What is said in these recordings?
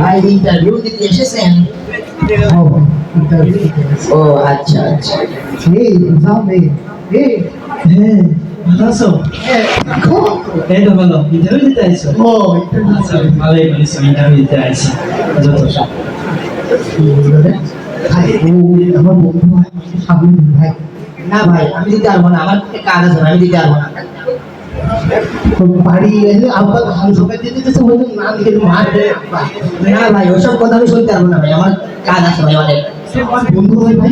ভাই ইন্টারভিউ দিতে এসেছেন? ও ইন্টারভিউ দিতে এসেছি। ও আচ্ছা আচ্ছা। এই যাও রে এই হ্যাঁ, ভালো আছো? দেখো এই তো ভালো। ইন্টারভিউ দিতে আইছো? ও ইন্টারভিউ আচ্ছা, ভালোই বলেছো, ইন্টারভিউ দিতে আইছি। যথেষ্ট। ভাই ও আমার বন্ধু ভাই সাবিন ভাই না ভাই আমি দিতে পারবো না, আমার কাজ আছে, আমি দিতে পারবো না। বাড়ি এলে আবার ভালো সবাই দিতে দিতে বলতে না দিকে মারবে না ভাই ওসব কথা আমি শুনতে পারবো না ভাই, আমার কাজ আছে ভাই অনেক। আমার বন্ধু ভাই ভাই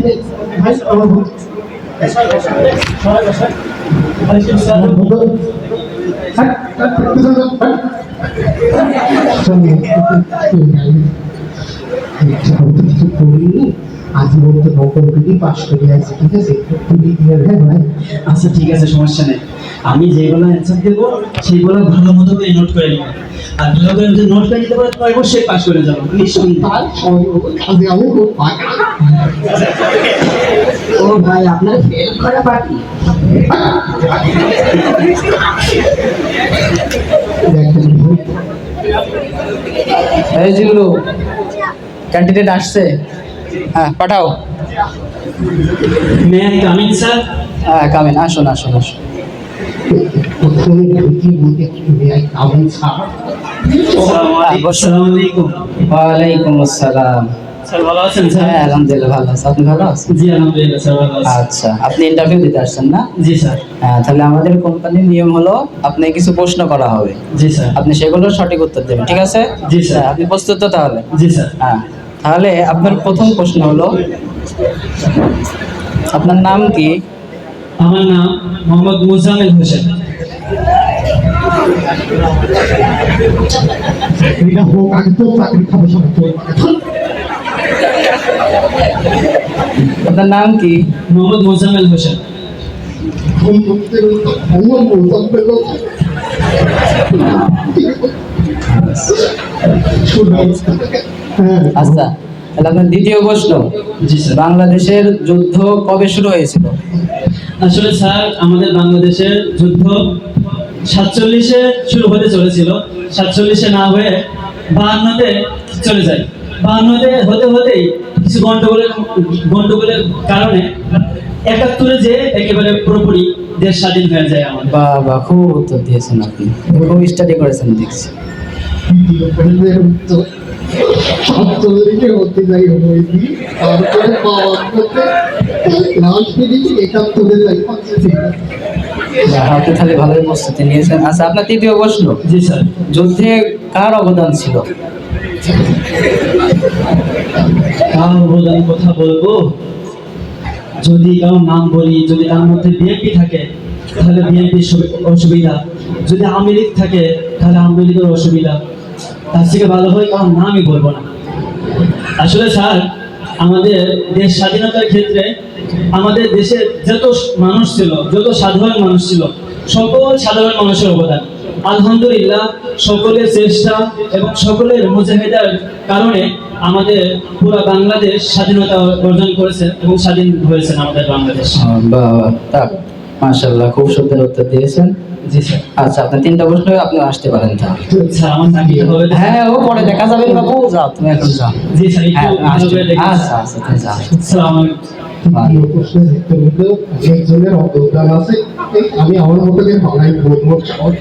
ভাই আমার বন্ধু আমার বন্ধু হাট হাট কিছু করিনি আজীবন তো নৌকরি পাশ করে আছে ঠিক আছে তুমি দিয়ে হ্যাঁ ভাই আচ্ছা ঠিক আছে, সমস্যা নেই। আমি যেগুলো অ্যান্সার দেবো সেগুলো ভালো মতো করে নোট করে নিব। আর ভালো করে যদি নোট করে নিতে পারো তো অবশ্যই পাস করে যাবো নিঃসন্দেহে। তার কাজে আমি খুব পাকা ও ভাই আপনার ফেল করা বাকি। দেখেন এই জিল্লু, ক্যান্ডিডেট আসছে, হ্যাঁ পাঠাও। May I coming sir? হ্যাঁ কামিন, আসুন আসুন আসুন। প্রথমে ঢুকি বলতে কি ভাই কাবু ছাড় আসসালামু আলাইকুম। ওয়ালাইকুম আসসালাম। স্যার ভালো আছেন স্যার? হ্যাঁ আলহামদুলিল্লাহ ভালো আছি, আপনি ভালো আছেন? জি আলহামদুলিল্লাহ স্যার ভালো আছি। আচ্ছা, আপনি ইন্টারভিউ দিতে আসছেন না? জি স্যার। হ্যাঁ, তাহলে আমাদের কোম্পানির নিয়ম হলো আপনি কিছু প্রশ্ন করা হবে, জি স্যার। আপনি সেগুলোর সঠিক উত্তর দেবেন, ঠিক আছে? জি স্যার। হ্যাঁ, আপনি প্রস্তুত তো তাহলে? জি স্যার। হ্যাঁ, তাহলে আপনার প্রথম প্রশ্ন হলো আপনার নাম কি? আমার নাম মোহাম্মদ মুজাম্মেল হোসেন। এটা হোক আগে তো চাকরি খাবো সবাই তোর আপনার নাম কি? মোহাম্মদ মুজাম্মেল হোসেন। আচ্ছা, তাহলে আপনার দ্বিতীয় প্রশ্ন, জি স্যার। বাংলাদেশের যুদ্ধ কবে শুরু হয়েছিল? আসলে স্যার আমাদের বাংলাদেশের যুদ্ধ 47-এ শুরু হতে চলেছিল, 47-এ না হয়ে 52-তে চলে যায়। 52-তে হতে হতেই কিছু গন্ডগোলের কারণে 71-এ যে একেবারে পুরোপুরি দেশ স্বাধীন হয়ে যায় আমাদের। বাহ, খুব উত্তর দিয়েছেন আপনি, খুব স্টাডি করেছেন দেখছি। হতে যাই হয়েছি তারপরে লাস্ট মিনিট 71 যাই বাহ, আপনি তাহলে ভালোই প্রস্তুতি নিয়েছেন। আচ্ছা, আপনার তৃতীয় প্রশ্ন, জি স্যার। যুদ্ধে কার অবদান ছিল? কার অবদান কথা বলবো? যদি কারো নাম বলি, যদি তার মধ্যে বিএনপি থাকে তাহলে বিএনপির অসুবিধা, যদি আওয়ামী লীগ থাকে তাহলে আওয়ামী লীগের অসুবিধা। তার থেকে ভালো হয় কারণ নামই বলবো না। আসলে স্যার আমাদের দেশ স্বাধীনতার ক্ষেত্রে আমাদের দেশে যত মানুষ ছিল, যত সাধারণ মানুষ ছিল, সকল সাধারণ মানুষের অবদান আলহামদুলিল্লাহ, সকলের চেষ্টা এবং সকলের মুজাহিদার কারণে আমাদের পুরো বাংলাদেশ স্বাধীনতা অর্জন করেছে এবং স্বাধীন হয়েছে আমাদের বাংলাদেশ। বাহ, তাক মাশাআল্লাহ, খুব সুন্দর উত্তর দিয়েছেন। জি স্যার। আচ্ছা, আপনার তিনটা প্রশ্ন আপনি আসতে পারেন তাহলে। স্যার আমার চাকরি হবে তো? হ্যাঁ, ও পরে দেখা যাবে বাবু, যাও তুমি এখন যাও। জি স্যার, হ্যাঁ, একটু ভালো করে দেখুন। আচ্ছা আচ্ছা, তুমি যাও। আসসালামু আলাইকুম। দ্বিতীয় প্রশ্নের উত্তর হলো একজনের অবদান আছে আমি আমার মতো বাংলায় বলবো সবাই